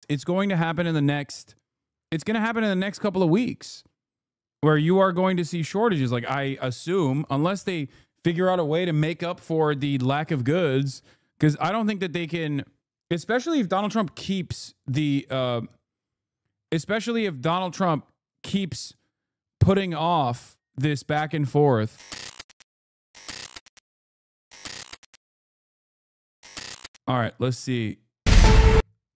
It's going to happen in the next couple of weeks where you are going to see shortages. Like, I assume, unless they figure out a way to make up for the lack of goods, because I don't think that they can, especially if Donald Trump keeps putting off this back and forth. All right, let's see.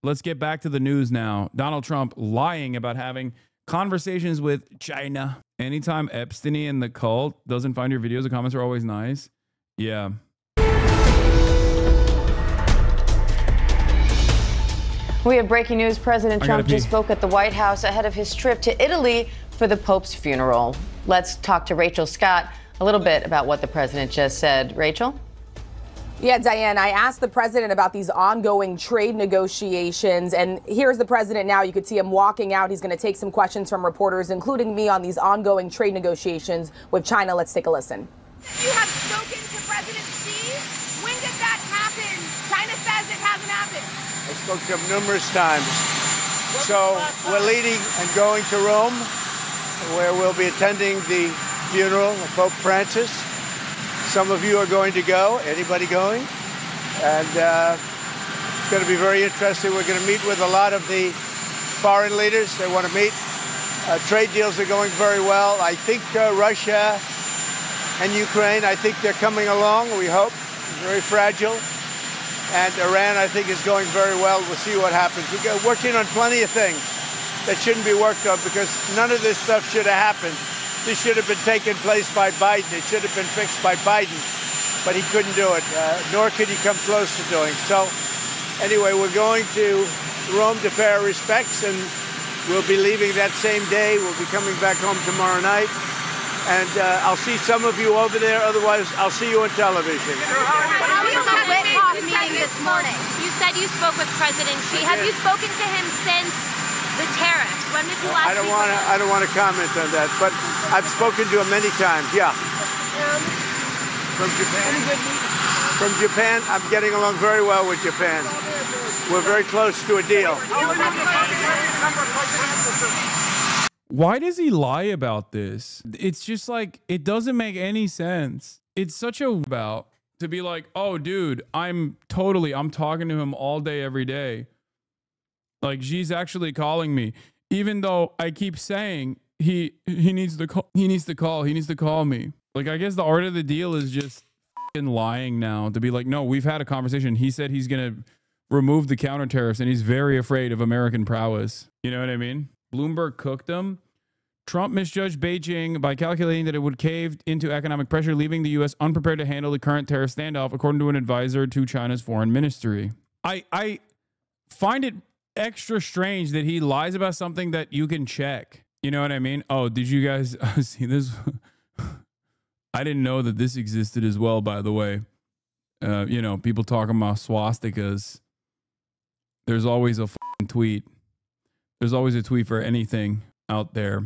Let's get back to the news now. Donald Trump lying about having conversations with China. Anytime Epstein and the cult doesn't find your videos, the comments are always nice. Yeah. We have breaking news. President Trump just spoke at the White House ahead of his trip to Italy for the Pope's funeral. Let's talk to Rachel Scott a little bit about what the president just said. Rachel? Yeah, Diane, I asked the president about these ongoing trade negotiations, and here's the president now. You could see him walking out. He's going to take some questions from reporters, including me, on these ongoing trade negotiations with China. Let's take a listen. You have spoken to President Xi. When did that happen? China says it hasn't happened. I spoke to him numerous times. So we're leading and going to Rome, where we'll be attending the funeral of Pope Francis. Some of you are going to go. Anybody going? And it's going to be very interesting. We're going to meet with a lot of the foreign leaders. They want to meet. Trade deals are going very well. I think Russia and Ukraine, I think they're coming along, we hope. Very fragile. And Iran, I think, is going very well. We'll see what happens. We're working on plenty of things that shouldn't be worked on, because none of this stuff should have happened. This should have been taken place by Biden. It should have been fixed by Biden, but he couldn't do it, nor could he come close to doing. So anyway, we're going to Rome to pay our respects, and we'll be leaving that same day. We'll be coming back home tomorrow night, and I'll see some of you over there. Otherwise, I'll see you on television. How was the Whithoff meeting this morning? You said you spoke with President Xi. Have you spoken to him since the tariffs? When did you last I don't want to comment on that, but I've spoken to him many times. Yeah. From Japan. From Japan, I'm getting along very well with Japan. We're very close to a deal. Why does he lie about this? It's just like, it doesn't make any sense. It's such a about to be like, oh, dude, I'm talking to him all day, every day. Like, she's actually calling me, even though I keep saying he needs to call me. Like, I guess the art of the deal is just lying now, to be like, no, we've had a conversation. He said he's going to remove the counter tariffs, and he's very afraid of American prowess. You know what I mean? Bloomberg cooked them. Trump misjudged Beijing by calculating that it would cave into economic pressure, leaving the U.S. unprepared to handle the current tariff standoff, according to an advisor to China's foreign ministry. I find it extra strange that he lies about something that you can check. You know what I mean? Oh, did you guys see this? I didn't know that this existed as well, by the way. You know, people talking about swastikas. There's always a tweet. There's always a tweet for anything out there.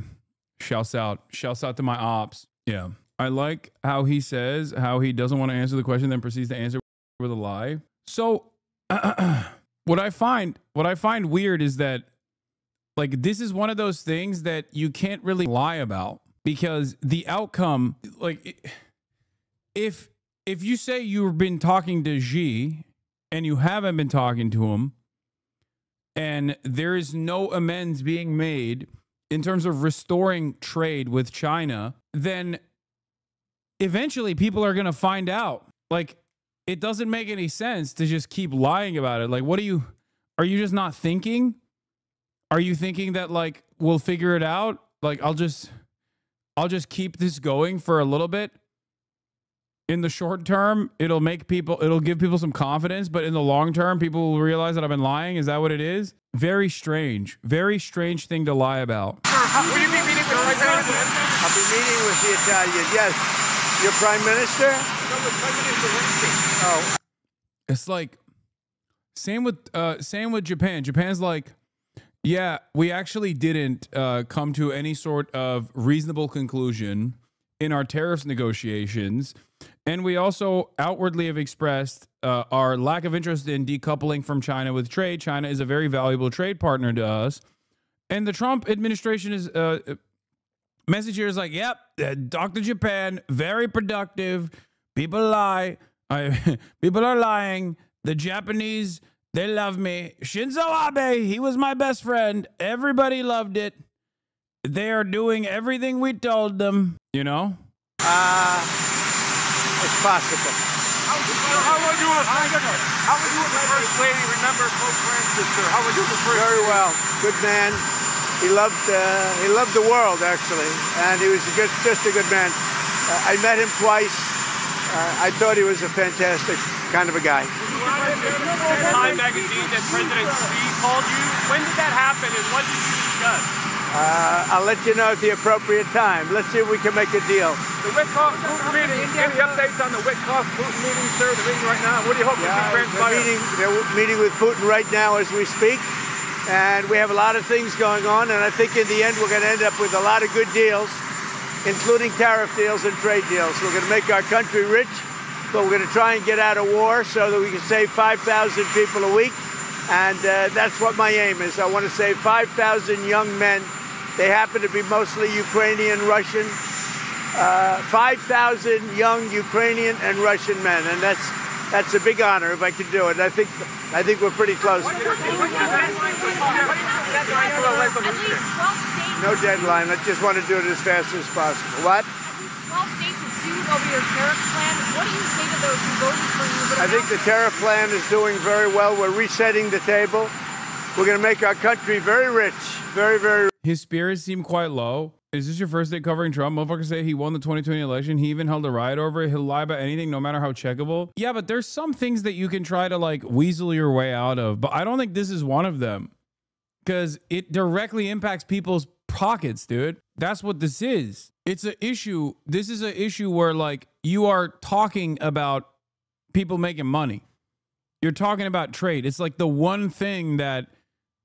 Shouts out to my ops. Yeah. I like how he says how he doesn't want to answer the question, then proceeds to answer with a lie. So What I find weird is that, like, this is one of those things that you can't really lie about, because the outcome, like, if you say you've been talking to Xi and you haven't been talking to him, and there is no amends being made in terms of restoring trade with China, then eventually people are going to find out. Like, it doesn't make any sense to just keep lying about it. Like, are you just not thinking? Are you thinking that, like, we'll figure it out? Like, I'll just keep this going for a little bit. In the short term, it'll give people some confidence, but in the long term, people will realize that I've been lying. Is that what it is? Very strange thing to lie about. Will you be meeting with President? I'll be meeting with the Italian. Yes. Your prime minister? No, with President Zelensky. Oh. It's like same with Japan. Japan's like, yeah, we actually didn't come to any sort of reasonable conclusion in our tariffs negotiations. And we also outwardly have expressed our lack of interest in decoupling from China with trade. China is a very valuable trade partner to us. And the Trump administration is message here is like, yep, Dr. Japan, very productive. People lie. People are lying. The Japanese, they love me. Shinzo Abe, he was my best friend. Everybody loved it. They are doing everything we told them, you know? It's possible. How would you as the First Lady remember Pope Francis, sir? How would you the First Very Lady? well. Good man. He loved the world, actually, and he was just a good man. I met him twice. I thought he was a fantastic kind of a guy. Time magazine that President Xi called you. When did that happen, and what did you discuss? I'll let you know at the appropriate time. Let's see if we can make a deal. The Witkoff-Putin meeting. Any updates on the Witkoff-Putin meeting, sir? The meeting right now. What do you hope to see transpire? They're meeting with Putin right now as we speak. And we have a lot of things going on. And I think in the end, we're going to end up with a lot of good deals, including tariff deals and trade deals. We're going to make our country rich, but we're going to try and get out of war so that we can save 5,000 people a week. And that's what my aim is. I want to save 5,000 young men. They happen to be mostly Ukrainian, Russian. 5,000 young Ukrainian and Russian men, and that's a big honor if I can do it. I think we're pretty close. At least 12 states. No deadline. I just want to do it as fast as possible. What? At least 12 states have sued over your tariff plan. What do you say to those who voted for you? I think the tariff plan is doing very well. We're resetting the table. We're going to make our country very rich, very, very rich. His spirits seem quite low. Is this your first day covering Trump? Motherfuckers say he won the 2020 election. He even held a riot over it. He'll lie about anything, no matter how checkable. Yeah, but there's some things that you can try to like weasel your way out of. But I don't think this is one of them. Because it directly impacts people's pockets, dude. That's what this is. It's an issue. This is an issue where like you are talking about people making money. You're talking about trade. It's like the one thing that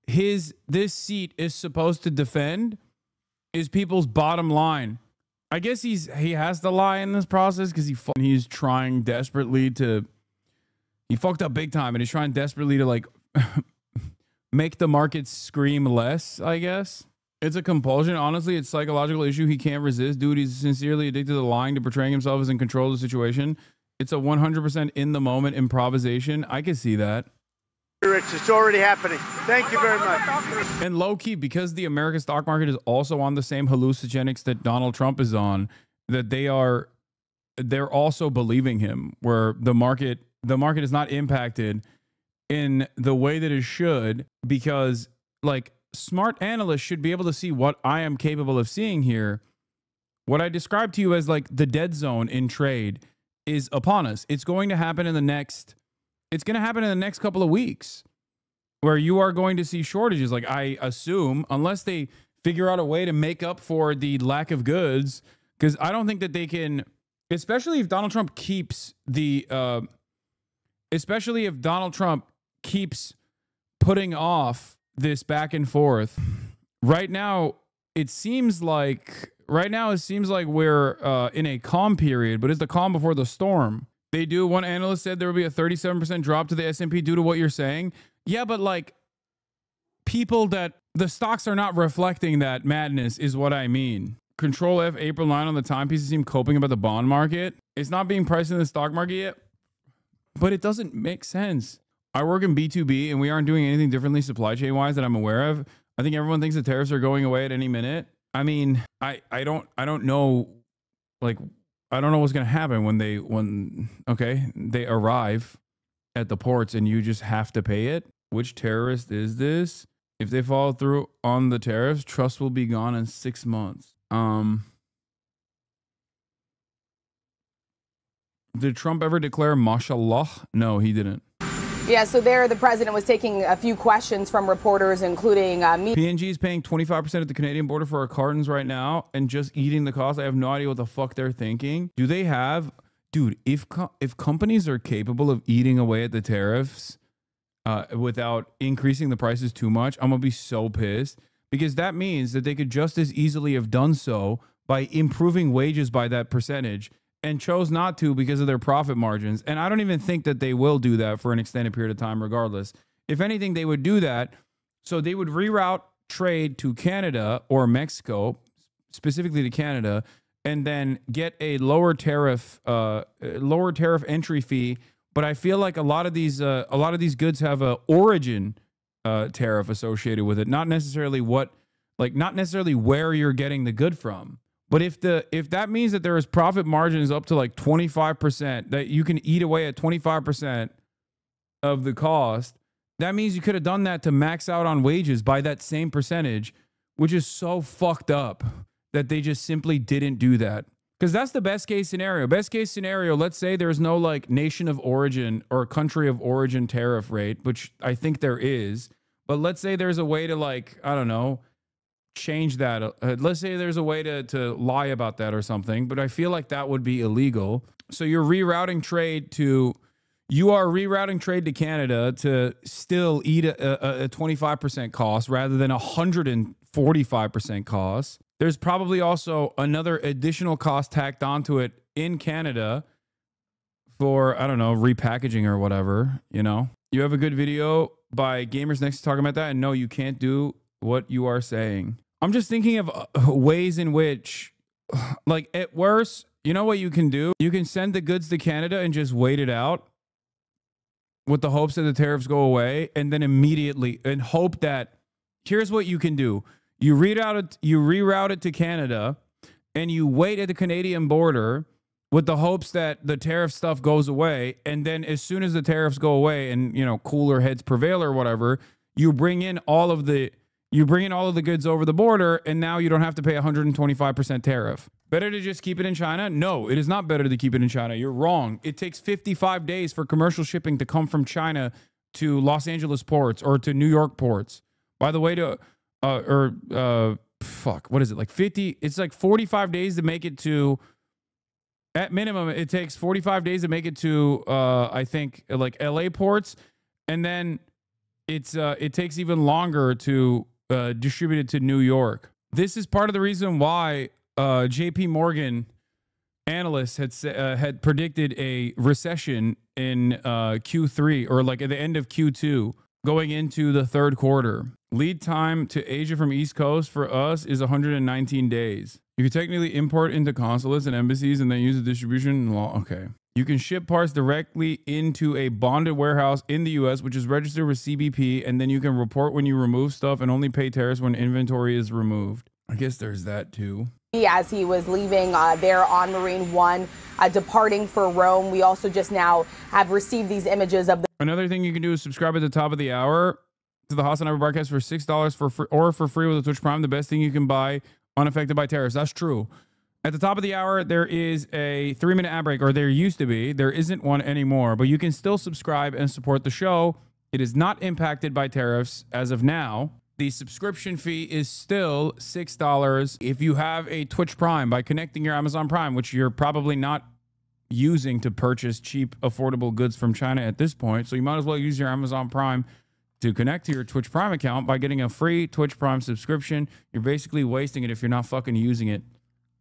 this seat is supposed to defend is people's bottom line. I guess he has to lie in this process because he's trying desperately to, he fucked up big time and he's trying desperately to like make the market scream less, I guess. It's a compulsion. Honestly, it's a psychological issue he can't resist. Dude, he's sincerely addicted to lying, to portraying himself as in control of the situation. It's a 100% in the moment improvisation. I can see that. Rich, it's already happening. Thank you very much. And low key, because the American stock market is also on the same hallucinogenics that Donald Trump is on, that they're also believing him, where the market is not impacted in the way that it should, because like smart analysts should be able to see what I am capable of seeing here. What I described to you as like the dead zone in trade is upon us. It's going to happen in the next couple of weeks, where you are going to see shortages. Like I assume, unless they figure out a way to make up for the lack of goods, because I don't think that they can, especially if Donald Trump keeps putting off this back and forth. Right now, it seems like we're in a calm period, but it's the calm before the storm. One analyst said there will be a 37% drop to the S&P due to what you're saying. Yeah, but like the stocks are not reflecting that madness is what I mean. Control F April 9 on the timepieces seem coping about the bond market. It's not being priced in the stock market yet, but it doesn't make sense. I work in B2B and we aren't doing anything differently supply chain wise that I'm aware of. I think everyone thinks the tariffs are going away at any minute. I mean, I don't know, like, I don't know what's going to happen when they arrive at the ports and you just have to pay it. Which terrorist is this? If they follow through on the tariffs, trust will be gone in 6 months. Did Trump ever declare mashallah? No, he didn't. Yeah, so there the president was taking a few questions from reporters, including me. P&G is paying 25% at the Canadian border for our cartons right now and just eating the cost. I have no idea what the fuck they're thinking. Do they have... Dude, if companies are capable of eating away at the tariffs without increasing the prices too much, I'm going to be so pissed. Because that means that they could just as easily have done so by improving wages by that percentage and chose not to because of their profit margins. And I don't even think that they will do that for an extended period of time regardless. If anything, they would do that. So they would reroute trade to Canada or Mexico, specifically to Canada, and then get a lower tariff entry fee. But I feel like a lot of these goods have a origin tariff associated with it, not necessarily where you're getting the good from. But if that means that there is profit margins up to like 25%, that you can eat away at 25% of the cost, that means you could have done that to max out on wages by that same percentage, which is so fucked up that they just simply didn't do that. Because that's the best case scenario. Best case scenario, let's say there's no like nation of origin or country of origin tariff rate, which I think there is. But let's say there's a way to like, I don't know, change that. Let's say there's a way to lie about that or something, but I feel like that would be illegal. So you're rerouting trade to Canada to still eat a 25% cost rather than 145% cost. There's probably also another additional cost tacked onto it in Canada for, I don't know, repackaging or whatever, you know? You have a good video by Gamers Next talking about that, and no, you can't do what you are saying. I'm just thinking of ways in which, like, at worst, you know what you can do? You can send the goods to Canada and just wait it out with the hopes that the tariffs go away, and then immediately, and hope that, here's what you can do. You reroute it to Canada, and you wait at the Canadian border with the hopes that the tariff stuff goes away, and then as soon as the tariffs go away and, you know, cooler heads prevail or whatever, you bring in all of the goods over the border, and now you don't have to pay 125% tariff. Better to just keep it in China? No, it is not better to keep it in China. You're wrong. It takes 55 days for commercial shipping to come from China to Los Angeles ports or to New York ports. By the way, what is it? Like 50, it's like 45 days to make it to, at minimum, it takes 45 days to make it to, I think, like LA ports. And then it takes even longer to distribute it to New York. This is part of the reason why JP Morgan analysts had predicted a recession in Q3, or like at the end of Q2 going into the third quarter. Lead time to Asia from East Coast for us is 119 days. You can technically import into consulates and embassies and then use the distribution law. Okay. You can ship parts directly into a bonded warehouse in the US, which is registered with CBP, and then you can report when you remove stuff and only pay tariffs when inventory is removed. I guess there's that too. As he was leaving there on Marine One, departing for Rome. We also just now have received these images of the... Another thing you can do is subscribe at the top of the hour to the HasanAbi broadcast for $6 for free, or for free with a Twitch Prime. The best thing you can buy unaffected by tariffs. That's true. At the top of the hour, there is a 3-minute ad break, or there used to be. There isn't one anymore, but you can still subscribe and support the show. It is not impacted by tariffs as of now. The subscription fee is still $6 if you have a Twitch Prime by connecting your Amazon Prime, which you're probably not using to purchase cheap, affordable goods from China at this point. So you might as well use your Amazon Prime to connect to your Twitch Prime account by getting a free Twitch Prime subscription. You're basically wasting it if you're not fucking using it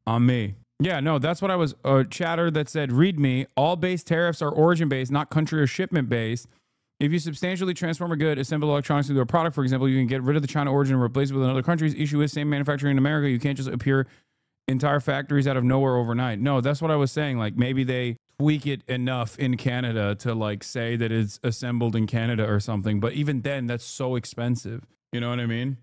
on me. Yeah, no, that's what I was, chatter that said, read me. All base tariffs are origin-based, not country or shipment-based. If you substantially transform a good, assemble electronics into a product, for example, you can get rid of the China origin and replace it with another country's. Issue is same manufacturing in America. You can't just appear entire factories out of nowhere overnight. No, that's what I was saying. Like, maybe they tweak it enough in Canada to like say that it's assembled in Canada or something. But even then, that's so expensive. You know what I mean?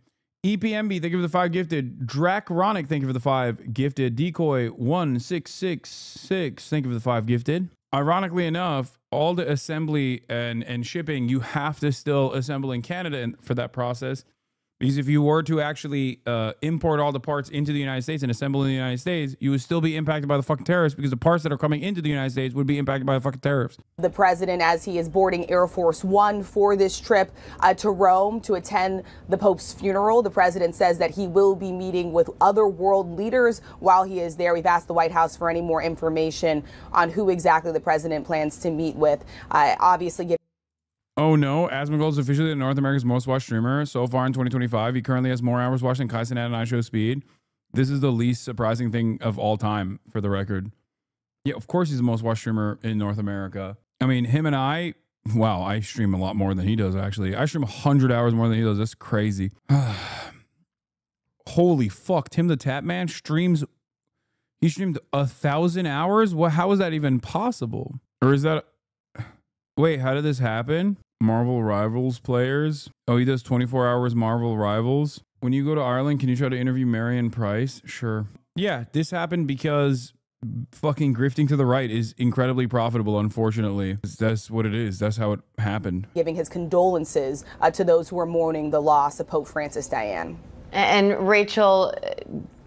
EPMB, thank you for the 5 gifted. Dracronic, thank you for the 5 gifted. Decoy 1666, thank you for the 5 gifted. Ironically enough, all the assembly and shipping, you have to still assemble in Canada for that process. Because if you were to actually import all the parts into the United States and assemble in the United States, you would still be impacted by the fucking tariffs, because the parts that are coming into the United States would be impacted by the fucking tariffs. The president, as he is boarding Air Force One for this trip to Rome to attend the Pope's funeral, the president says that he will be meeting with other world leaders while he is there. We've asked the White House for any more information on who exactly the president plans to meet with. Obviously, oh no, Asmongold is officially North America's most watched streamer so far in 2025. He currently has more hours watched than Kaizen and iShow Speed. This is the least surprising thing of all time, for the record. Yeah, of course he's the most watched streamer in North America. I mean, him and I, wow, I stream a lot more than he does, actually. I stream 100 hours more than he does. That's crazy. Holy fuck. Tim the Tap Man streams, he streamed 1,000 hours? How is that even possible? Or is that, wait, how did this happen? Marvel Rivals players. Oh, he does 24 hours Marvel Rivals. When you go to Ireland, can you try to interview Marion Price? Sure. Yeah, this happened because fucking grifting to the right is incredibly profitable, unfortunately. That's what it is. That's how it happened. Giving his condolences to those who are mourning the loss of Pope Francis, Diane. And Rachel,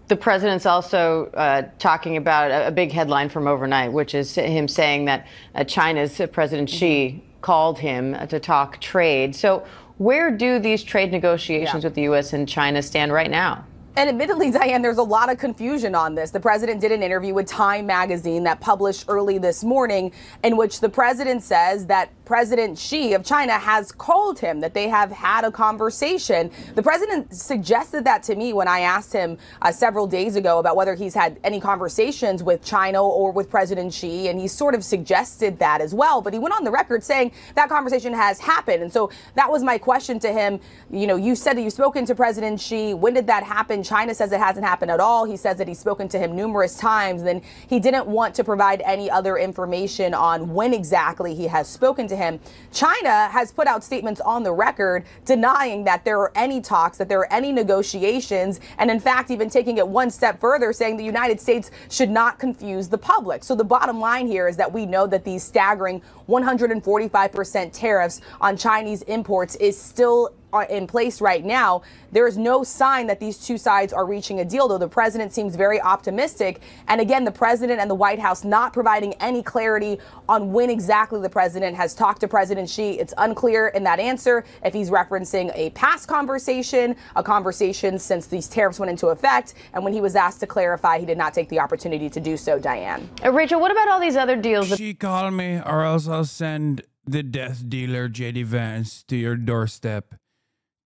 the president's also talking about a big headline from overnight, which is him saying that China's President Xi called him to talk trade. So where do these trade negotiations with the U.S. and China stand right now? And admittedly, Diane, there's a lot of confusion on this. The president did an interview with Time magazine that published early this morning in which the president says that President Xi of China has called him, that they have had a conversation. The president suggested that to me when I asked him several days ago about whether he's had any conversations with China or with President Xi, and he sort of suggested that as well. But he went on the record saying that conversation has happened. And so that was my question to him. You know, you said that you've spoken to President Xi. When did that happen? China says it hasn't happened at all. He says that he's spoken to him numerous times. Then he didn't want to provide any other information on when exactly he has spoken to him. China has put out statements on the record denying that there are any talks, that there are any negotiations, and in fact, even taking it one step further, saying the United States should not confuse the public. So the bottom line here is that we know that these staggering 145% tariffs on Chinese imports is still in place right now. There is no sign that these two sides are reaching a deal, though the president seems very optimistic. And again, the president and the White House not providing any clarity on when exactly the president has talked to President Xi. It's unclear in that answer if he's referencing a past conversation, a conversation since these tariffs went into effect. And when he was asked to clarify, he did not take the opportunity to do so, Diane. Rachel, what about all these other deals? She called me, or else I'll send the death dealer JD Vance to your doorstep.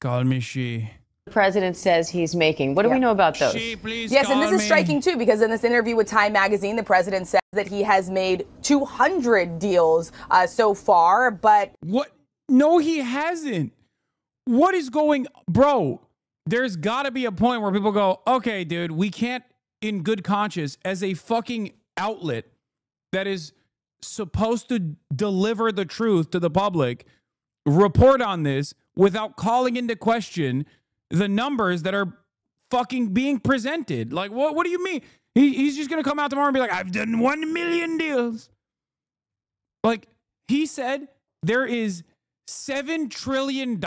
Call me Xi. The president says he's making. What do we know about those? Xi, please yes, and call this is me. striking too, because in this interview with Time magazine, the president says that he has made 200 deals so far, but What? No, he hasn't. What is going, bro? There's got to be a point where people go, okay, dude, we can't, in good conscience, as a fucking outlet that is supposed to deliver the truth to the public, report on this without calling into question the numbers that are fucking being presented. Like, what do you mean? He's just going to come out tomorrow and be like, I've done 1 million deals. Like, he said there is $7 trillion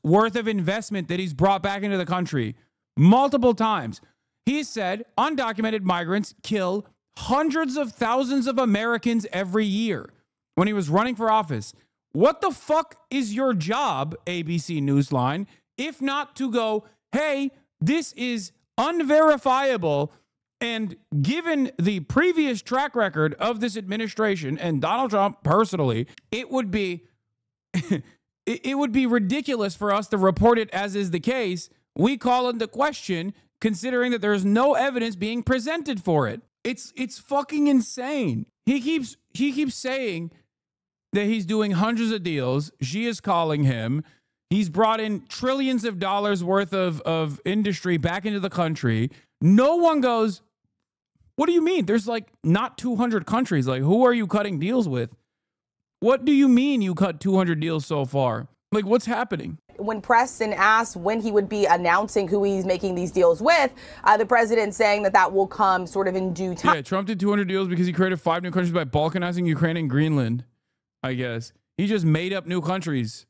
worth of investment that he's brought back into the country multiple times. He said undocumented migrants kill hundreds of thousands of Americans every year when he was running for office. What the fuck is your job, ABC Newsline, if not to go, hey, this is unverifiable, and given the previous track record of this administration and Donald Trump personally, it would be it would be ridiculous for us to report it as is the case. We call into question, considering that there's no evidence being presented for it. It's fucking insane. He keeps saying that he's doing hundreds of deals. Xi is calling him. He's brought in trillions of dollars worth of industry back into the country. No one goes, what do you mean? There's like not 200 countries. Like, who are you cutting deals with? What do you mean you cut 200 deals so far? Like, what's happening? When pressed and asked when he would be announcing who he's making these deals with, the president saying that will come sort of in due time. Yeah, Trump did 200 deals because he created 5 new countries by balkanizing Ukraine and Greenland, I guess. He just made up new countries.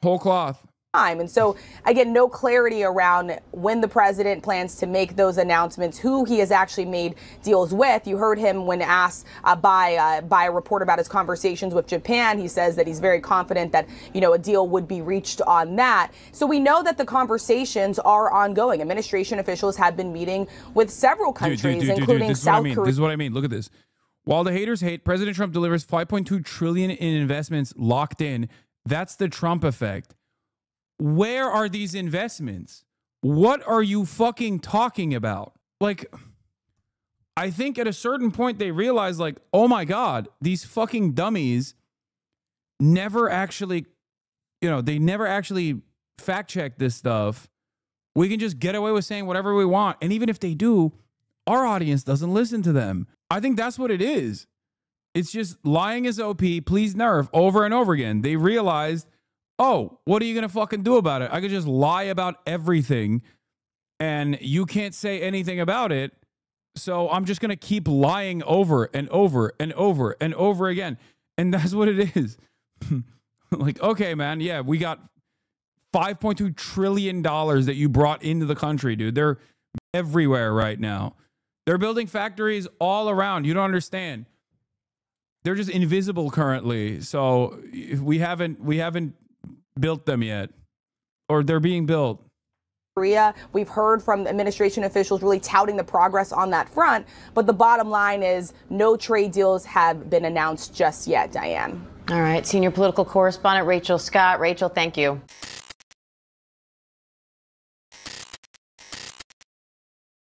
Whole cloth. And so, again, no clarity around when the president plans to make those announcements, who he has actually made deals with. You heard him when asked by a reporter about his conversations with Japan. He says that he's very confident that, a deal would be reached on that. So we know that the conversations are ongoing. Administration officials have been meeting with several countries, including South Korea. This is what I mean. Look at this. While the haters hate, President Trump delivers $5.2 trillion in investments locked in. That's the Trump effect. Where are these investments? What are you fucking talking about? Like, I think at a certain point they realize, like, oh my God, these fucking dummies never actually, they never actually fact check this stuff. We can just get away with saying whatever we want. And even if they do, our audience doesn't listen to them. I think that's what it is. It's just lying is OP, please nerve, over and over again. They realized, oh, what are you going to fucking do about it? I could just lie about everything and you can't say anything about it. So I'm just going to keep lying over and over and over and over again. And that's what it is. Like, okay, man. Yeah, we got $5.2 trillion that you brought into the country, dude. They're everywhere right now. They're building factories all around. You don't understand. They're just invisible currently. So we haven't built them yet, or they're being built. Korea. We've heard from administration officials really touting the progress on that front. But the bottom line is no trade deals have been announced just yet, Diane. All right. Senior political correspondent Rachel Scott. Rachel, thank you.